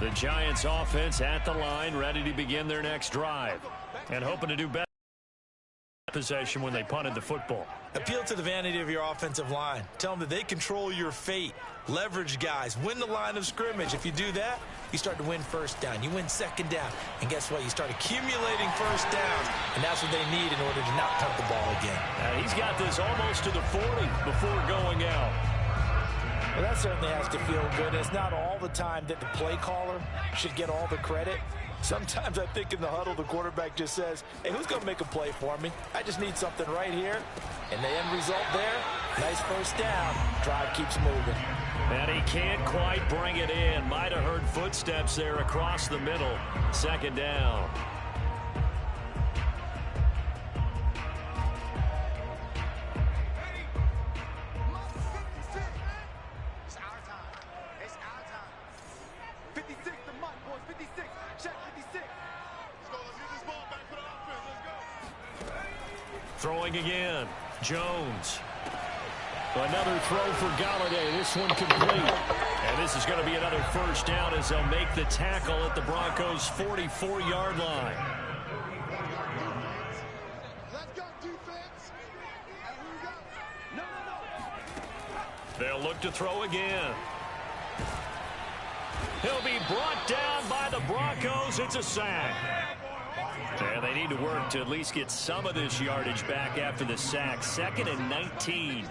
The Giants offense at the line, ready to begin their next drive. And hoping to do better possession when they punted the football. Appeal to the vanity of your offensive line. Tell them that they control your fate. Leverage guys. Win the line of scrimmage. If you do that, you start to win first down. You win second down. And guess what? You start accumulating first downs. And that's what they need in order to not punt the ball again. He's got this almost to the 40 before going out. Well, that certainly has to feel good. It's not all the time that the play caller should get all the credit. Sometimes I think in the huddle, the quarterback just says, hey, who's going to make a play for me? I just need something right here. And the end result there, nice first down. Drive keeps moving. And he can't quite bring it in. Might have heard footsteps there across the middle. Second down. Throwing again. Jones. Another throw for Galladay. This one complete. And this is going to be another first down as they'll make the tackle at the Broncos' 44-yard line. They'll look to throw again. He'll be brought down by the Broncos. It's a sack. And they need to work to at least get some of this yardage back after the sack. 2nd and 19.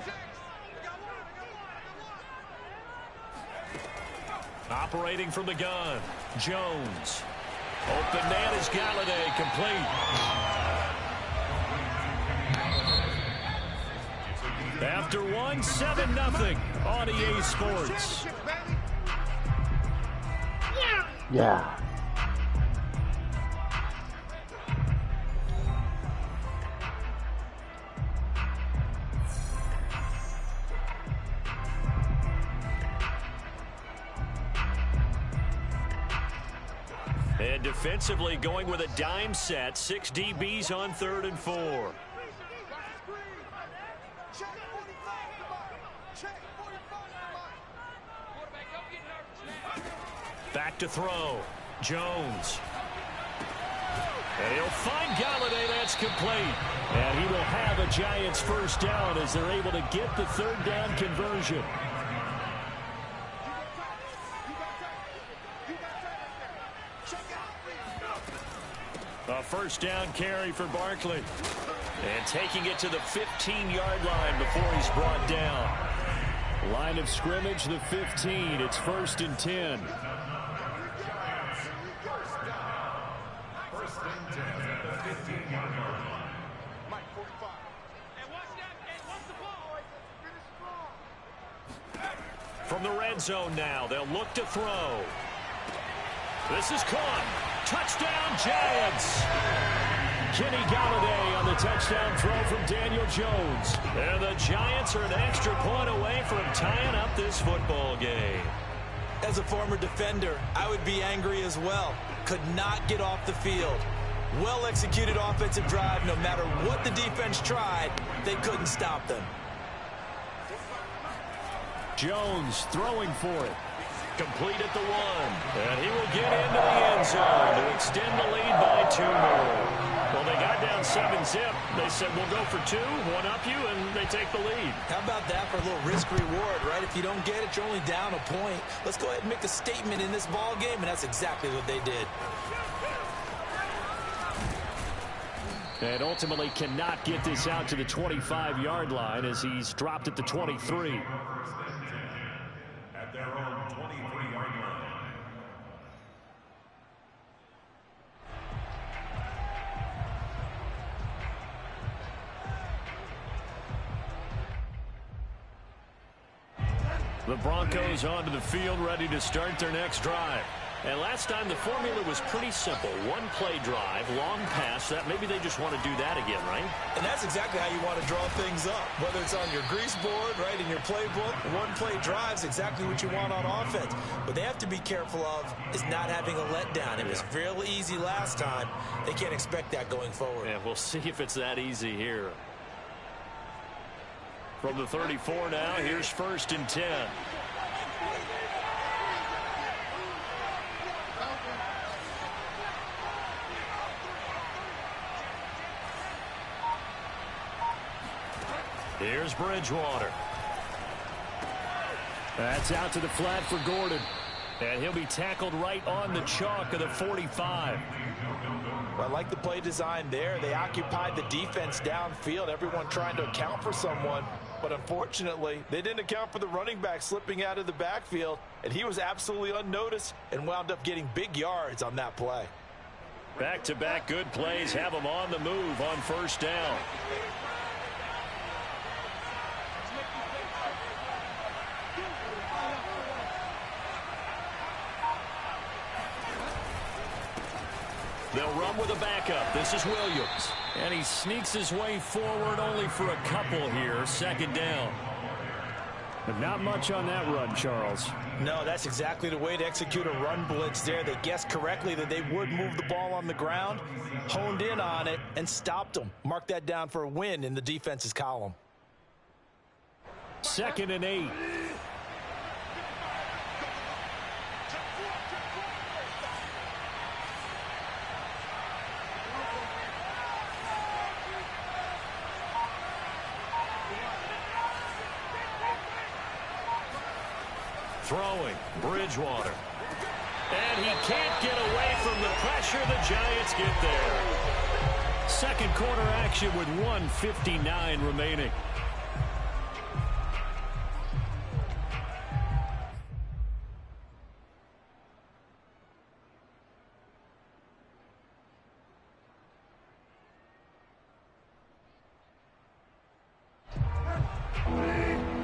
Operating from the gun. Jones. Open man is Galladay. Complete. After one, 7-0 on EA Sports. Yeah. And defensively going with a dime set. 6 DBs on 3rd and 4. Back to throw. Jones. And he'll find Galladay. That's complete. And he will have a Giants first down as they're able to get the 3rd down conversion. A first down carry for Barkley. And taking it to the 15-yard line before he's brought down. Line of scrimmage, the 15. It's 1st and 10. From the red zone now, they'll look to throw. This is caught. Touchdown, Giants. Kenny Galladay on the touchdown throw from Daniel Jones. And the Giants are an extra point away from tying up this football game. As a former defender, I would be angry as well. Could not get off the field. Well-executed offensive drive. No matter what the defense tried, they couldn't stop them. Jones throwing for it. Complete at the 1. And he will get into the end zone to extend the lead by 2 more. Well, they got down 7-0. They said, we'll go for 2, 1-up you, and they take the lead. How about that for a little risk-reward, right? If you don't get it, you're only down a point. Let's go ahead and make a statement in this ball game, and that's exactly what they did. And ultimately cannot get this out to the 25-yard line as he's dropped at the 23. At their own 23-yard line. The Broncos onto the field, ready to start their next drive. And last time the formula was pretty simple. One play drive, long pass. That maybe they just want to do that again, right? And that's exactly how you want to draw things up. Whether it's on your grease board, right, in your playbook, one play drive is exactly what you want on offense. What they have to be careful of is not having a letdown. It was real easy last time. They can't expect that going forward. Yeah, we'll see if it's that easy here. From the 34 now, here's 1st and 10. Here's Bridgewater. That's out to the flat for Gordon. And he'll be tackled right on the chalk of the 45. I like the play design there. They occupied the defense downfield, everyone trying to account for someone. But unfortunately, they didn't account for the running back slipping out of the backfield, and he was absolutely unnoticed and wound up getting big yards on that play. Back-to-back good plays have them on the move on first down. They'll run with a backup. This is Williams. And he sneaks his way forward only for a couple here. Second down. But not much on that run, Charles. No, that's exactly the way to execute a run blitz there. They guessed correctly that they would move the ball on the ground, honed in on it, and stopped them. Mark that down for a win in the defense's column. 2nd and 8. Throwing, Bridgewater. And he can't get away from the pressure. The Giants get there. Second quarter action with 1:59 remaining.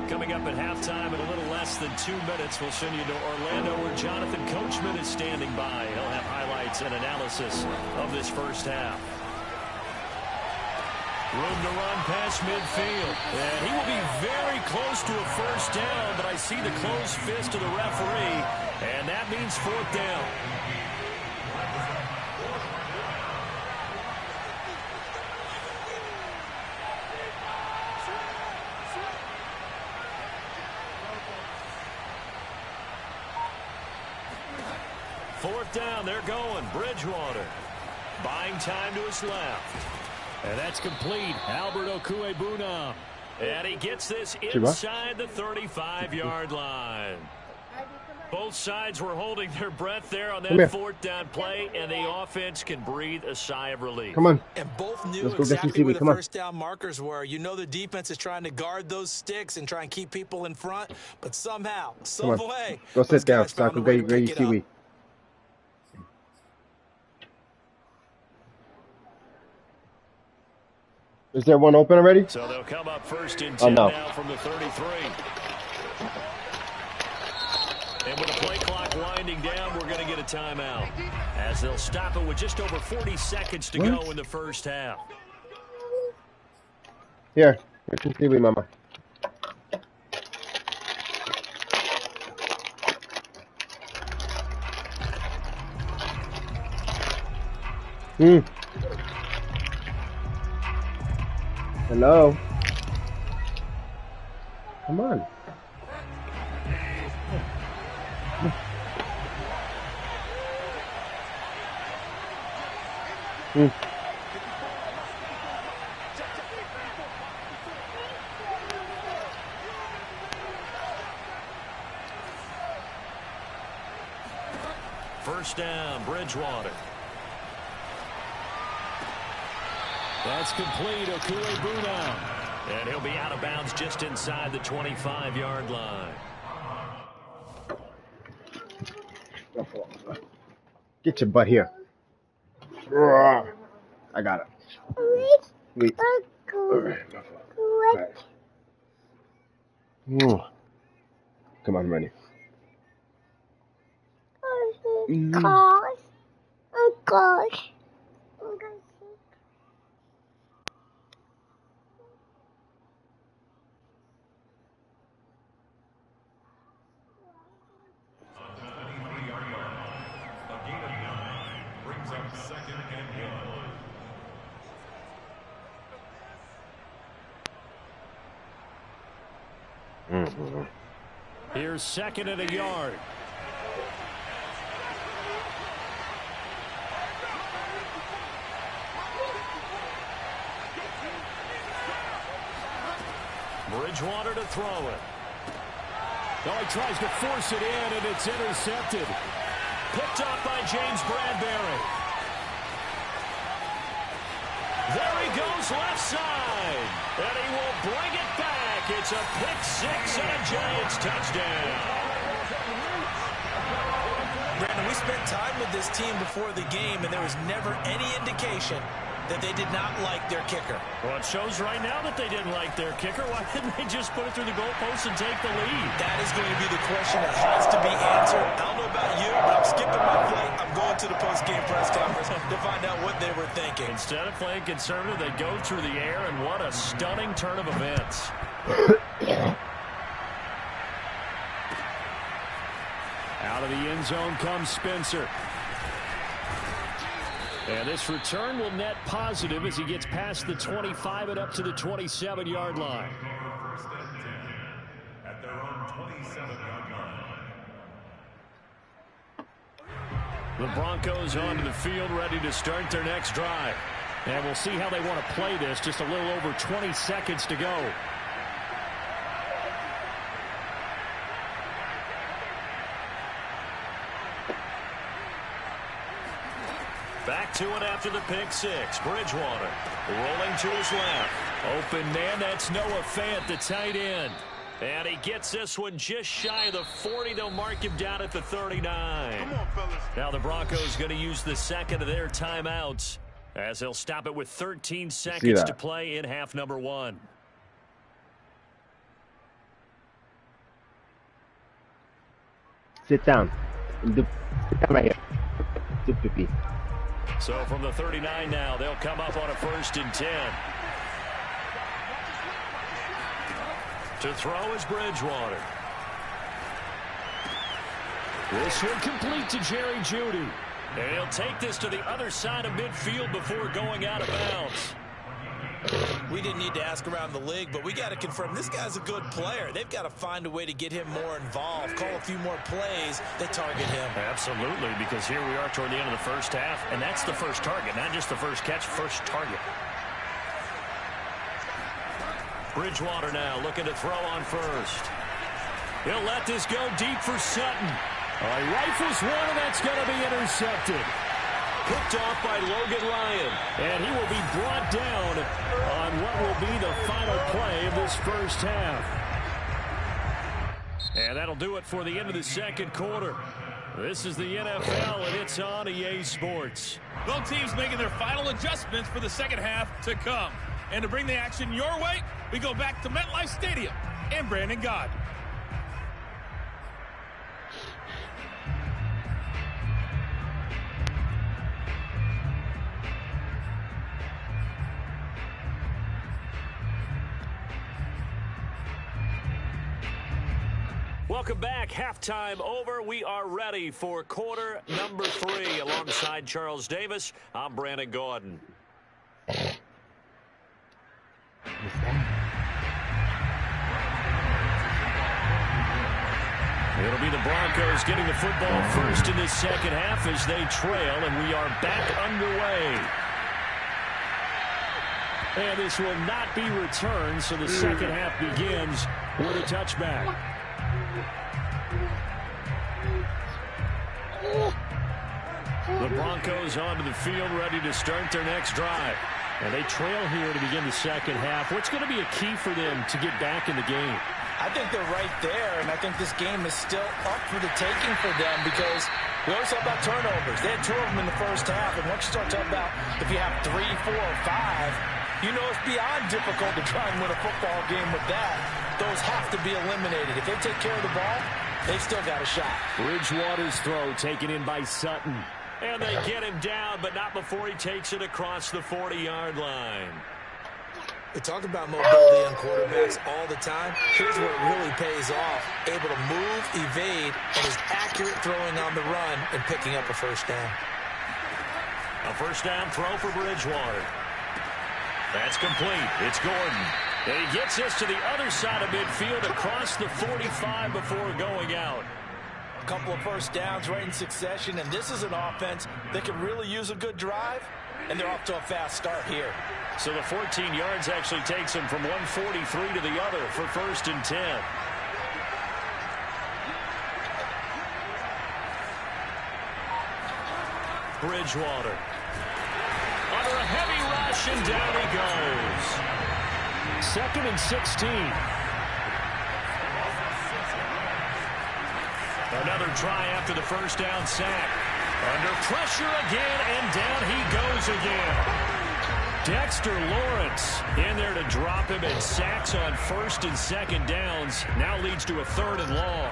Coming up at halftime in a little less than 2 minutes, we'll send you to Orlando where Jonathan Coachman is standing by. He'll have highlights and analysis of this first half. Room to run past midfield. And he will be very close to a first down, but I see the closed fist of the referee, and that means 4th down. Fourth down, they're going. Bridgewater buying time to his left. And that's complete. Albert Okwuegbunam. And he gets this inside the 35-yard line. Both sides were holding their breath there on that 4th down play, and the offense can breathe a sigh of relief. Come on. And both knew exactly where the first down markers were. You know the defense is trying to guard those sticks and try and keep people in front, but somehow, some way, go sit down. Start to get Kiwi. Is there one open already? So they'll come up 1st and 10 now from the 33. And with the play clock winding down, we're going to get a timeout, as they'll stop it with just over 40 seconds to go in the first half. Here, get your Kiwi, Mama. Hello. Come on. First down, Bridgewater. That's complete, Okwuegbunam. And he'll be out of bounds just inside the 25-yard line. Get your butt here. I got it. Sweet. Come on, Rennie. Gosh. Here's 2nd and a yard. Bridgewater to throw it. Oh, he tries to force it in, and it's intercepted. Picked up by James Bradbury. There he goes left side. And he will bring it back. It's a pick-6 and a Giants touchdown. Brandon, we spent time with this team before the game, and there was never any indication that they did not like their kicker. Well, it shows right now that they didn't like their kicker. Why didn't they just put it through the goalpost and take the lead? That is going to be the question that has to be answered. I don't know about you, but I'm skipping my plate. I'm going to the post-game press conference to find out what they were thinking. Instead of playing conservative, they go through the air, and what a stunning turn of events. Out of the end zone comes Spencer. And this return will net positive as he gets past the 25 and up to the 27-yard line. First and 10 at their own 27-yard line. The Broncos onto the field, ready to start their next drive. And we'll see how they want to play this. Just a little over 20 seconds to go. Back to it after the pick-6. Bridgewater rolling to his left. Open man, that's Noah Fant, the tight end. And he gets this one just shy of the 40. They'll mark him down at the 39. Come on, fellas. Now the Broncos going to use the second of their timeouts as they'll stop it with 13 seconds to play in half number 1. Sit down. Sit down right here. Sit pee. So from the 39 now, they'll come up on a 1st and 10. To throw is Bridgewater. This one complete to Jerry Jeudy. And he'll take this to the other side of midfield before going out of bounds. We didn't need to ask around the league, but we got to confirm this guy's a good player. They've got to find a way to get him more involved, call a few more plays that target him. Absolutely, because here we are toward the end of the first half, and that's the first target, not just the first catch, first target. Bridgewater now looking to throw on first. He'll let this go deep for Sutton. He rifles one, and that's going to be intercepted. Picked off by Logan Ryan, and he will be brought down on what will be the final play of this first half. And that'll do it for the end of the second quarter. This is the NFL, and it's on EA Sports. Both teams making their final adjustments for the second half to come. And to bring the action your way, we go back to MetLife Stadium and Brandon Gaudin. Welcome back. Halftime over. We are ready for quarter number 3. Alongside Charles Davis, I'm Brandon Gaudin. It'll be the Broncos getting the football first in this second half as they trail, and we are back underway. And this will not be returned, so the second half begins with a touchback. The Broncos onto the field, ready to start their next drive. And they trail here to begin the second half. What's going to be a key for them to get back in the game? I think they're right there, and I think this game is still up for the taking for them because we always talk about turnovers. They had 2 of them in the first half, and once you start talking about if you have 3, 4, or 5, you know it's beyond difficult to try and win a football game with that. Those have to be eliminated. If they take care of the ball, they've still got a shot. Bridgewater's throw taken in by Sutton. And they get him down, but not before he takes it across the 40-yard line. We talk about mobility on quarterbacks all the time. Here's where it really pays off. Able to move, evade, and is accurate throwing on the run and picking up a first down. A first down throw for Bridgewater. That's complete. It's Gordon. And he gets us to the other side of midfield across the 45 before going out. A couple of first downs right in succession, and this is an offense that could really use a good drive, and they're off to a fast start here. So the 14 yards actually takes him from 143 to the other for 1st and 10. Bridgewater. Under a heavy rush, and down he goes. 2nd and 16. Another try after the first down sack. Under pressure again, and down he goes again. Dexter Lawrence in there to drop him, and sacks on 1st and 2nd downs. Now leads to a 3rd and long.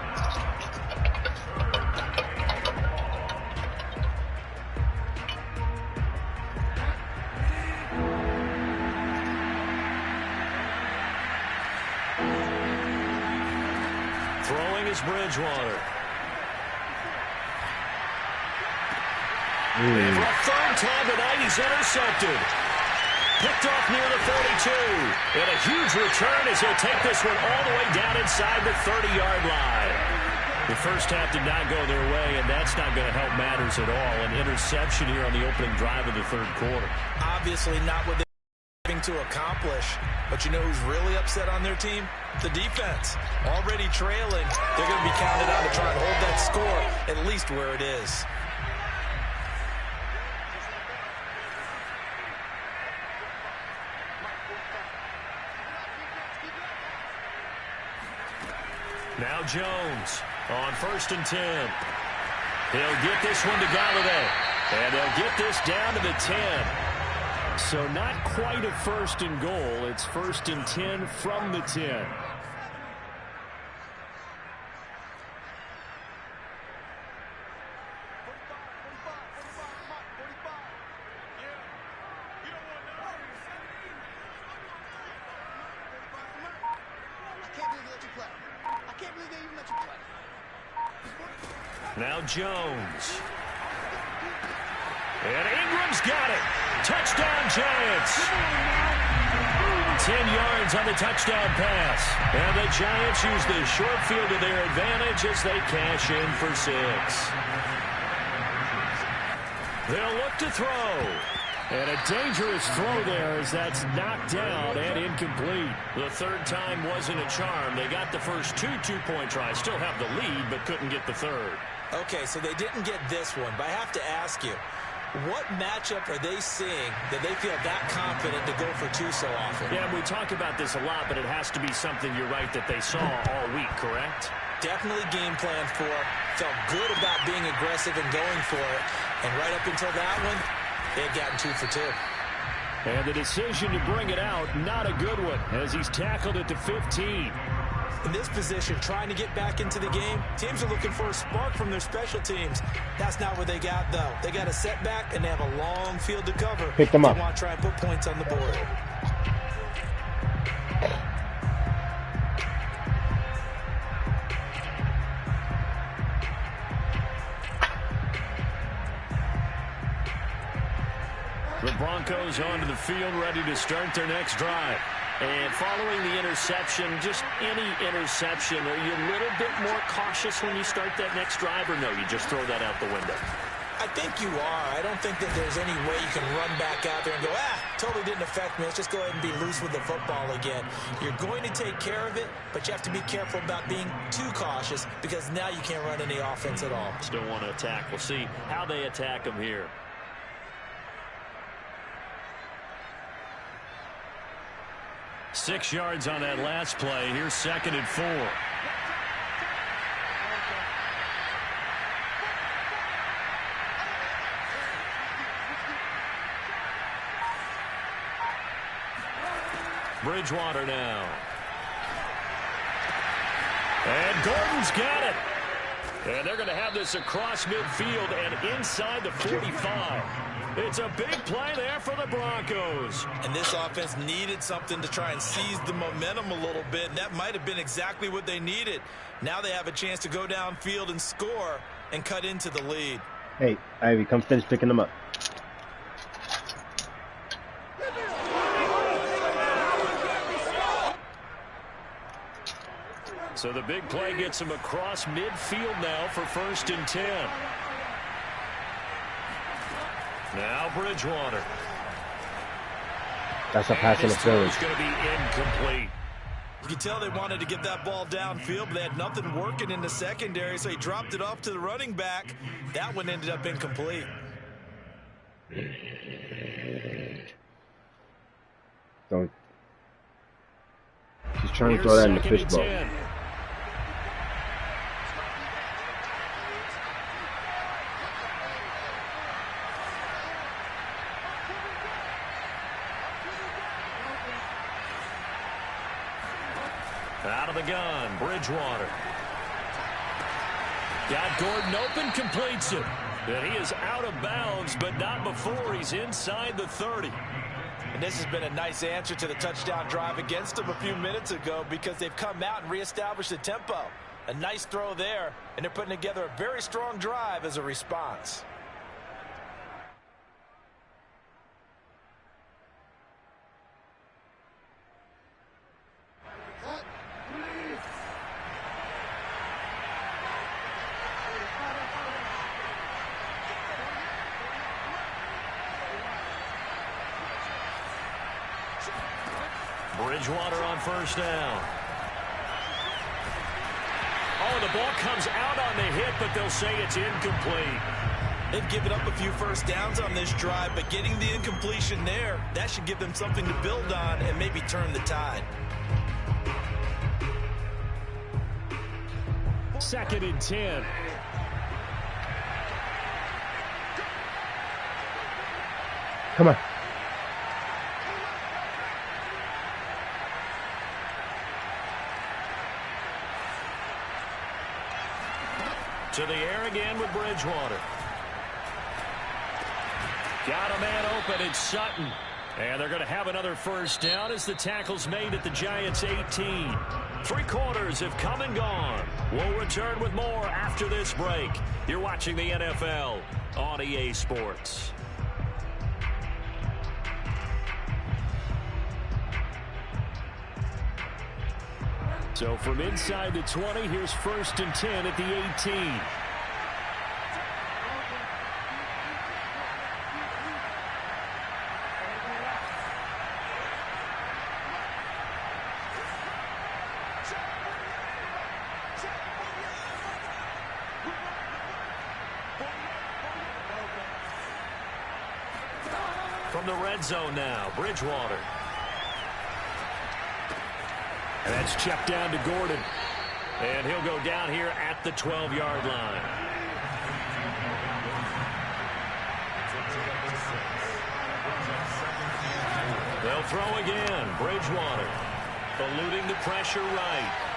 Throwing is Bridgewater. And for a 3rd time tonight, he's intercepted. Picked off near the 42. And a huge return as he'll take this one all the way down inside the 30-yard line. The first half did not go their way, and that's not going to help matters at all. An interception here on the opening drive of the 3rd quarter. Obviously not what they're having to accomplish. But you know who's really upset on their team? The defense. Already trailing. They're going to be counted on to try and hold that score at least where it is. Now Jones on 1st and 10. He'll get this one to Galladay. And they'll get this down to the 10. So not quite a 1st and goal. It's 1st and 10 from the 10. Now Jones. And Ingram's got it. Touchdown Giants. 10 yards on the touchdown pass. And the Giants use the short field to their advantage as they cash in for 6. They'll look to throw. And a dangerous throw there as that's knocked down and incomplete. The 3rd time wasn't a charm. They got the first 2 two-point tries. Still have the lead, but couldn't get the 3rd. Okay, so they didn't get this one, but I have to ask you, what matchup are they seeing that they feel that confident to go for 2 so often? Yeah, we talk about this a lot, but it has to be something, you're right, that they saw all week, correct? Definitely game plan for, felt good about being aggressive and going for it. And right up until that one, they had gotten 2 for 2. And the decision to bring it out, not a good one, as he's tackled at the 15. In this position, trying to get back into the game, teams are looking for a spark from their special teams. That's not what they got, though. They got a setback, and they have a long field to cover. Pick them up. They want to try and put points on the board. The Broncos onto the field, ready to start their next drive. And following the interception, just any interception, are you a little bit more cautious when you start that next drive, or no, you just throw that out the window? I think you are. I don't think that there's any way you can run back out there and go, totally didn't affect me. Let's just go ahead and be loose with the football again. You're going to take care of it, but you have to be careful about being too cautious because now you can't run any offense at all. Still want to attack. We'll see how they attack them here. Six yards on that last play. Here's 2nd and 4. Bridgewater now. And Gordon's got it. And they're going to have this across midfield and inside the 45. It's a big play there for the Broncos. And this offense needed something to try and seize the momentum a little bit, and that might have been exactly what they needed. Now they have a chance to go downfield and score and cut into the lead. Hey, Ivy, come finish picking them up. So the big play gets him across midfield now for 1st and 10. Now Bridgewater. That's a pass interference. It's going to be incomplete. You can tell they wanted to get that ball downfield, but they had nothing working in the secondary, so he dropped it off to the running back. That one ended up incomplete. Don't. He's trying to throw that in the fishbowl. Out of the gun, Bridgewater. Got Gordon open, completes it. And he is out of bounds, but not before he's inside the 30. And this has been a nice answer to the touchdown drive against them a few minutes ago because they've come out and reestablished the tempo. A nice throw there, and they're putting together a very strong drive as a response. Bridgewater on first down. Oh, the ball comes out on the hit, but they'll say it's incomplete. They've given up a few first downs on this drive, but getting the incompletion there, that should give them something to build on and maybe turn the tide. 2nd and 10. Come on. To the air again with Bridgewater. Got a man open, it's Sutton. And they're going to have another first down as the tackle's made at the Giants' 18. 3 quarters have come and gone. We'll return with more after this break. You're watching the NFL on EA Sports. So from inside the 20, here's 1st and 10 at the 18. From the red zone now, Bridgewater. And that's checked down to Gordon. And he'll go down here at the 12-yard line. They'll throw again. Bridgewater eluding the pressure right.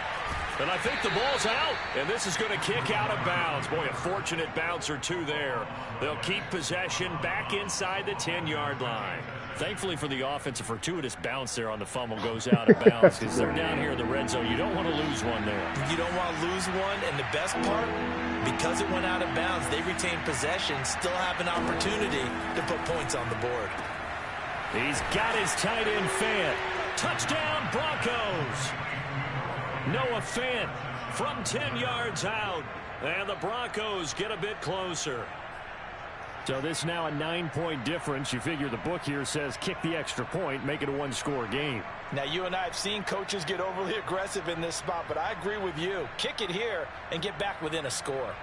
And I think the ball's out, and this is going to kick out of bounds. Boy, a fortunate bounce or two there. They'll keep possession back inside the 10-yard line. Thankfully for the offense, a fortuitous bounce there on the fumble goes out of bounds because they're down here in the red zone. You don't want to lose one there. You don't want to lose one, and the best part, because it went out of bounds, they retain possession, still have an opportunity to put points on the board. He's got his tight end Fant. Touchdown, Broncos. Noah Fant from 10 yards out, and the Broncos get a bit closer. So this now a 9-point difference. You figure the book here says kick the extra point, make it a one-score game. Now, you and I have seen coaches get overly aggressive in this spot, but I agree with you. Kick it here and get back within a score.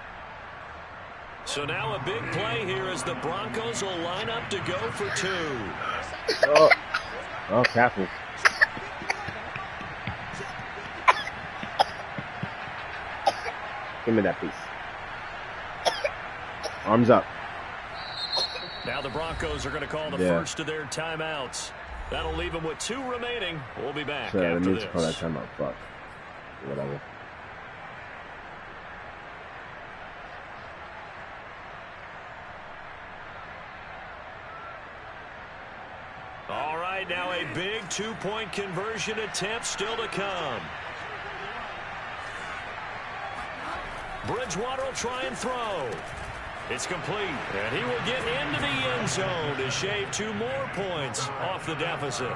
So now a big play here as the Broncos will line up to go for 2. Oh, careful. Give me that piece. Arms up. Now the Broncos are going to call the first of their timeouts. That'll leave them with 2 remaining. We'll be back after this. Call that timeout. Fuck. Whatever. All right, now a big 2-point conversion attempt still to come. Bridgewater will try and throw. It's complete, and he will get into the end zone to shave 2 more points off the deficit.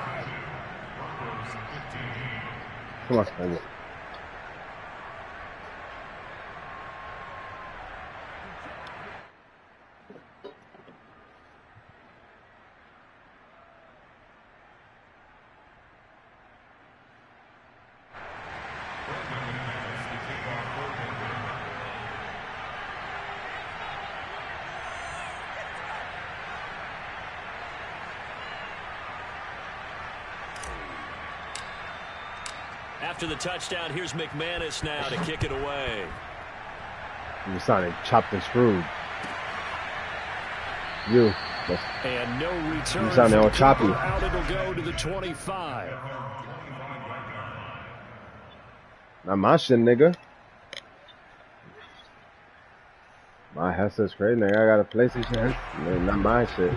Come on, baby. After the touchdown, here's McManus now to kick it away. You sounded chopped and screwed. You. And no return. You sounded all choppy. Out it'll go to the 25. Not my shit, nigga. My headset's crazy, nigga. I got a PlayStation. Not my shit.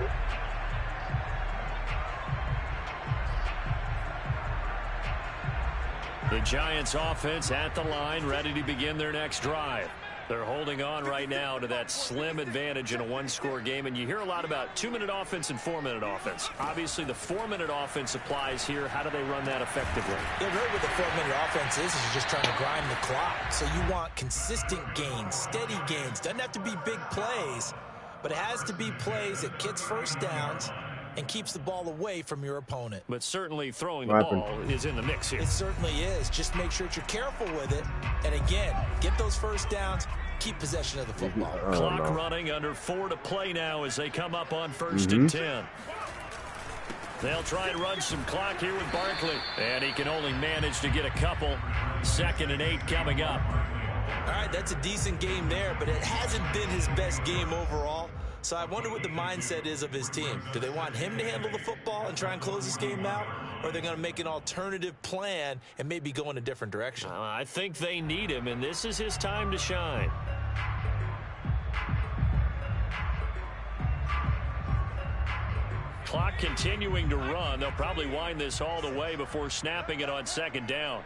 The Giants offense at the line, ready to begin their next drive. They're holding on right now to that slim advantage in a one-score game, and you hear a lot about 2-minute offense and 4-minute offense. Obviously, the 4-minute offense applies here. How do they run that effectively? Yeah, really what the 4-minute offense is you're just trying to grind the clock. So you want consistent gains, steady gains. Doesn't have to be big plays, but it has to be plays that gets first downs and keeps the ball away from your opponent. But certainly throwing the ball is in the mix here. It certainly is. Just make sure that you're careful with it. And again, get those first downs, keep possession of the football. Clock running, under 4 to play now as they come up on 1st and 10. They'll try and run some clock here with Barkley. And he can only manage to get a couple. 2nd and 8 coming up. All right, that's a decent game there, but it hasn't been his best game overall. So I wonder what the mindset is of his team. Do they want him to handle the football and try and close this game out? Or are they going to make an alternative plan and maybe go in a different direction? I think they need him, and this is his time to shine. Clock continuing to run. They'll probably wind this all the way before snapping it on 2nd down.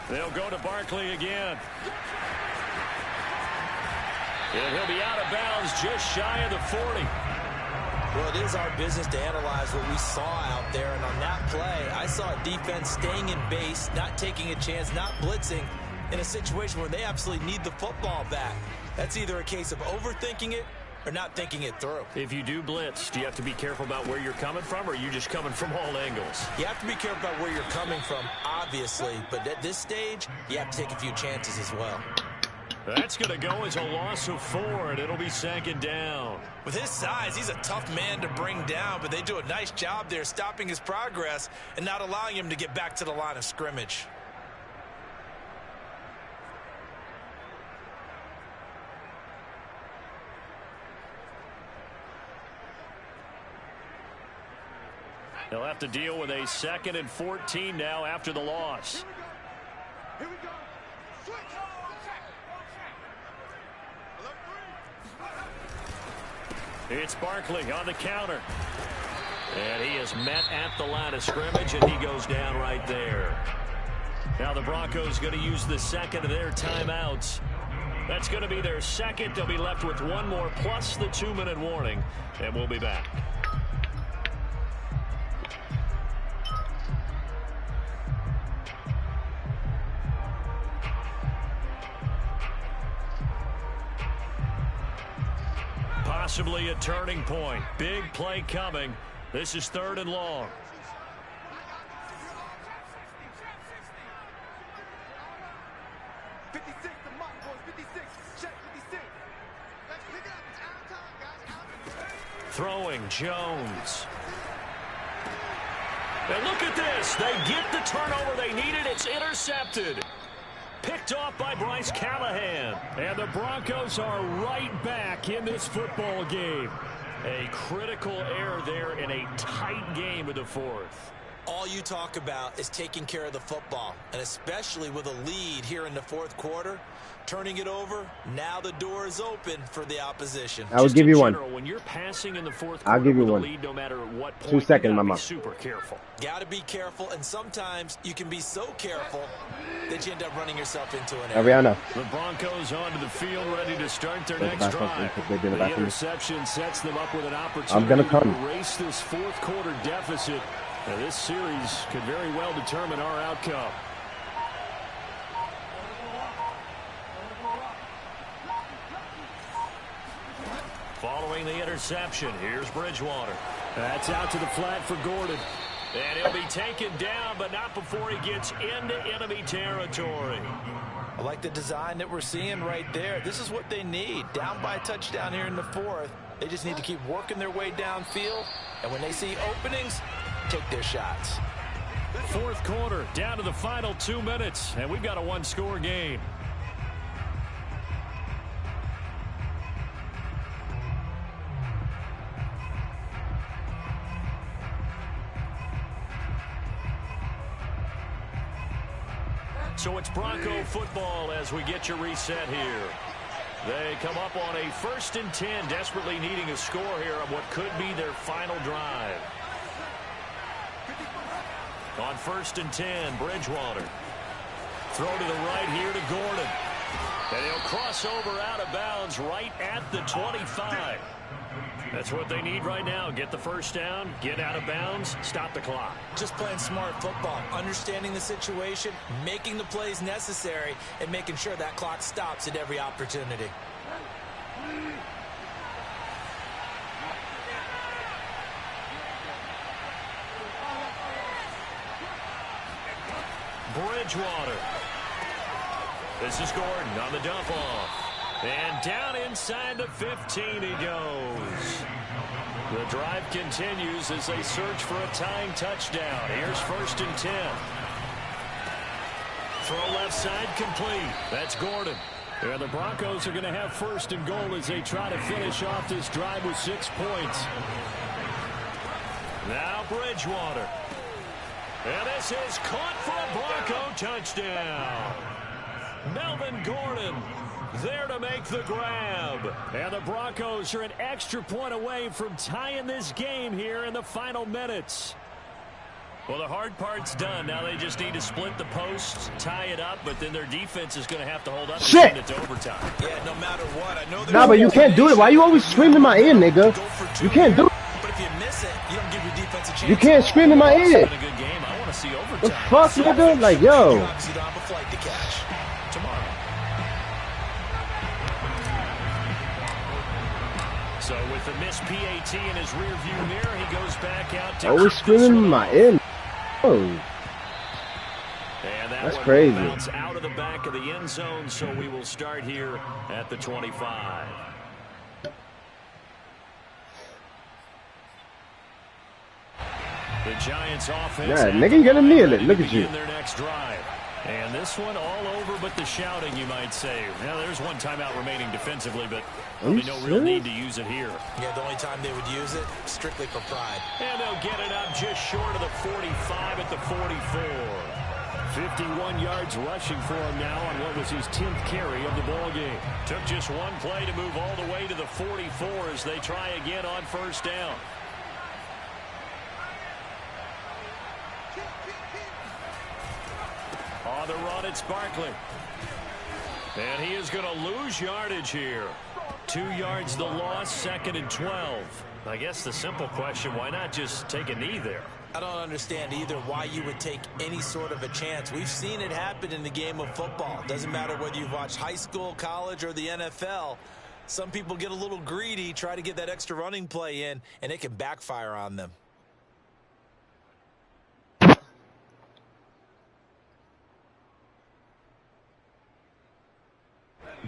They'll go to Barkley again. And he'll be out of bounds just shy of the 40. Well, it is our business to analyze what we saw out there. And on that play, I saw a defense staying in base, not taking a chance, not blitzing in a situation where they absolutely need the football back. That's either a case of overthinking it or not thinking it through. If you do blitz, do you have to be careful about where you're coming from, or are you just coming from all angles? You have to be careful about where you're coming from, obviously. But at this stage, you have to take a few chances as well. That's going to go as a loss of 4, and it'll be 2nd down. With his size, he's a tough man to bring down, but they do a nice job there stopping his progress and not allowing him to get back to the line of scrimmage. They'll have to deal with a 2nd and 14 now after the loss. Here we go. It's Barkley on the counter. And he is met at the line of scrimmage, and he goes down right there. Now the Broncos going to use the 2nd of their timeouts. That's going to be their 2nd. They'll be left with 1 more plus the 2-minute warning, and we'll be back. Possibly a turning point. Big play coming. This is 3rd and long. Throwing Jones. And look at this. They get the turnover they needed. It's intercepted. Picked off by Bryce Callahan. And the Broncos are right back in this football game. A critical error there in a tight game of the 4th. All you talk about is taking care of the football, and especially with a lead here in the 4th quarter, turning it over, now the door is open for the opposition. I will give you one. When you're passing in the 4th quarter, I'll give you with a one. lead, no matter what point, 2 seconds, you gotta Mama. be super careful. Got to be careful, and sometimes you can be so careful that you end up running yourself into an error. Ariana. The Broncos onto the field, ready to start their next drive. The interception sets them up with an opportunity to erase this 4th quarter deficit. Now, this series could very well determine our outcome. Following the interception, here's Bridgewater. That's out to the flat for Gordon. And he'll be taken down, but not before he gets into enemy territory. I like the design that we're seeing right there. This is what they need. Down by a touchdown here in the 4th. They just need to keep working their way downfield, and when they see openings, take their shots. Fourth quarter, down to the final 2 minutes, and we've got a one-score game. So it's Bronco football as we get your reset here. They come up on a 1st and 10, desperately needing a score here on what could be their final drive. On 1st and 10, Bridgewater. Throw to the right here to Gordon. And he'll cross over out of bounds right at the 25. That's what they need right now. Get the first down, get out of bounds, stop the clock. Just playing smart football, understanding the situation, making the plays necessary, and making sure that clock stops at every opportunity. Bridgewater. This is Gordon on the dump off. And down inside the 15 he goes. The drive continues as they search for a tying touchdown. Here's 1st and 10. Throw left side complete. That's Gordon. And the Broncos are going to have 1st and goal as they try to finish off this drive with 6 points. Now Bridgewater. And this is caught for a Bronco touchdown. Melvin Gordon there to make the grab. And the Broncos are an extra point away from tying this game here in the final minutes. Well, the hard part's done. Now they just need to split the posts, tie it up, but then their defense is going to have to hold up and send it to overtime. Yeah, no matter what. I know nah, but you can't do it. Why you always screaming in my ear, nigga? You can't do it. But if you miss it, you don't give your defense a chance. You can't scream in my ear. A good game. I want to see overtime. The fuck, nigga? Like, yo. You obviously don't have a flight to catch. Tomorrow. So with the missed PAT in his rearview mirror, he goes back out to Always screaming in my ear. Oh. And That's crazy. Bounce out of the back of the end zone, so we will start here at the 25. The Giants offense. Yeah, nigga, you gotta kneel it. Look at you. Their next drive. And this one all over but the shouting, you might say. Now, there's one timeout remaining defensively, but probably no real need to use it here. Yeah, the only time they would use it, strictly for pride. And they'll get it up just short of the 45 at the 44. 51 yards rushing for him now on what was his 10th carry of the ball game. Took just one play to move all the way to the 44 as they try again on 1st down. On the run, it's Barkley. And he is going to lose yardage here. 2 yards the loss, 2nd and 12. I guess the simple question, why not just take a knee there? I don't understand either why you would take any sort of a chance. We've seen it happen in the game of football. Doesn't matter whether you've watched high school, college, or the NFL. Some people get a little greedy, try to get that extra running play in, and it can backfire on them.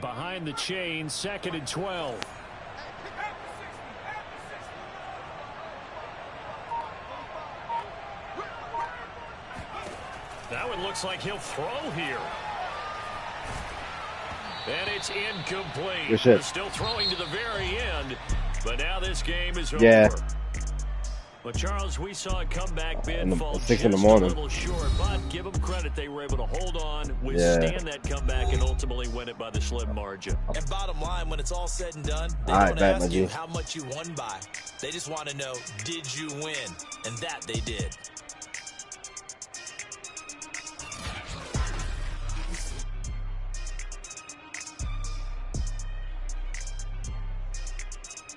Behind the chain, 2nd and 12. That one looks like he'll throw here. And it's incomplete. Good shit. Still throwing to the very end, but now this game is over. Yeah. But Charles, we saw a comeback bid fall 6 in the just morning. a little short, but give them credit, they were able to hold on, withstand that comeback, and ultimately win it by the slim margin. And bottom line, when it's all said and done, they All right, don't back, ask my you G. how much you won by. They just want to know, did you win? And that they did.